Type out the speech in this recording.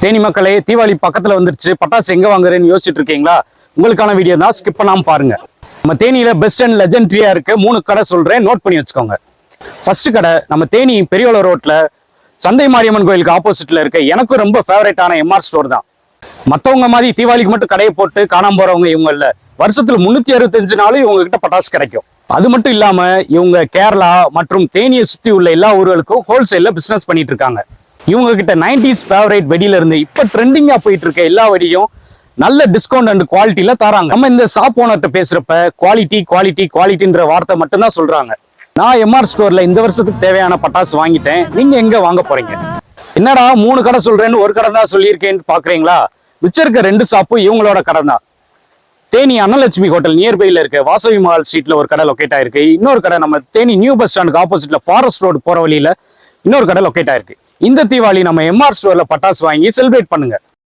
தேனி மக்களே, தீபாவளி பக்கத்துல வந்துருச்சு. பட்டாசு எங்க வாங்குறேன்னு யோசிச்சுட்டு இருக்கீங்களா? உங்களுக்கான வீடியோ தான், ஸ்கிப் பண்ணாம பாருங்க. நம்ம தேனியில பெஸ்ட் அண்ட் லெஜெண்டரியா இருக்கு 3 கடை சொல்றேன், நோட் பண்ணி வச்சுக்கோங்க. ஃபர்ஸ்ட் கடை நம்ம தேனி பெரியவள ரோட்ல சந்தை மாரியம்மன் கோயிலுக்கு ஆப்போசிட்ல இருக்க எனக்கு ரொம்ப ஃபேவரட்டான எம்ஆர் ஸ்டோர் தான். மத்தவங்க மாதிரி தீபாவளிக்கு மட்டும் கடையை போட்டு காணாம போறவங்க இவங்க இல்ல. வருஷத்துல 365 நாளும் இவங்க கிட்ட பட்டாசு கிடைக்கும். அது மட்டும் இல்லாம இவங்க கேரளா மற்றும் தேனியை சுத்தி உள்ள எல்லா ஊர்களுக்கும் ஹோல்சேல்ல பிசினஸ் பண்ணிட்டு இருக்காங்க. இவங்க கிட்ட 90s ஃபேவரட் வெடியில இருந்து இப்ப ட்ரெண்டிங்கா போயிட்டு இருக்க எல்லா வெடியும் நல்ல டிஸ்கவுண்ட் அண்ட் குவாலிட்டியில தராங்க. நம்ம இந்த ஷாப் ஓனர்கிட்ட பேசுறப்ப குவாலிட்டி குவாலிட்டி குவாலிட்டின்ற வார்த்தை மட்டும்தான் சொல்றாங்க. நான் எம்ஆர் ஸ்டோர்ல இந்த வருஷத்துக்கு தேவையான பட்டாசு வாங்கிட்டேன். நீங்க எங்க வாங்க போறீங்க? என்னடா 3 கடை சொல்றேன்னு ஒரு கடை தான் சொல்லியிருக்கேன்னு பாக்குறீங்களா? மிச்சம் இருக்க 2 ஷாப்பும் இவங்களோட கடை தான். தேனி அன்னலட்சுமி ஹோட்டல் நியர்பைல இருக்க வாசவி மஹால் ஸ்ட்ரீட்ல ஒரு கடை லொக்கேட் ஆயிருக்கு. இன்னொரு கடை நம்ம தேனி நியூ பஸ் ஸ்டாண்டுக்கு ஆப்போசிட்ல ஃபாரஸ்ட் ரோடு போற வழியில இன்னொரு கடை லொக்கேட் ஆயிருக்கு. இந்த தீபாவளி நம்ம எம்ஆர் ஸ்டோர்ல பட்டாசு வாங்கி செலிப்ரேட் பண்ணுங்க.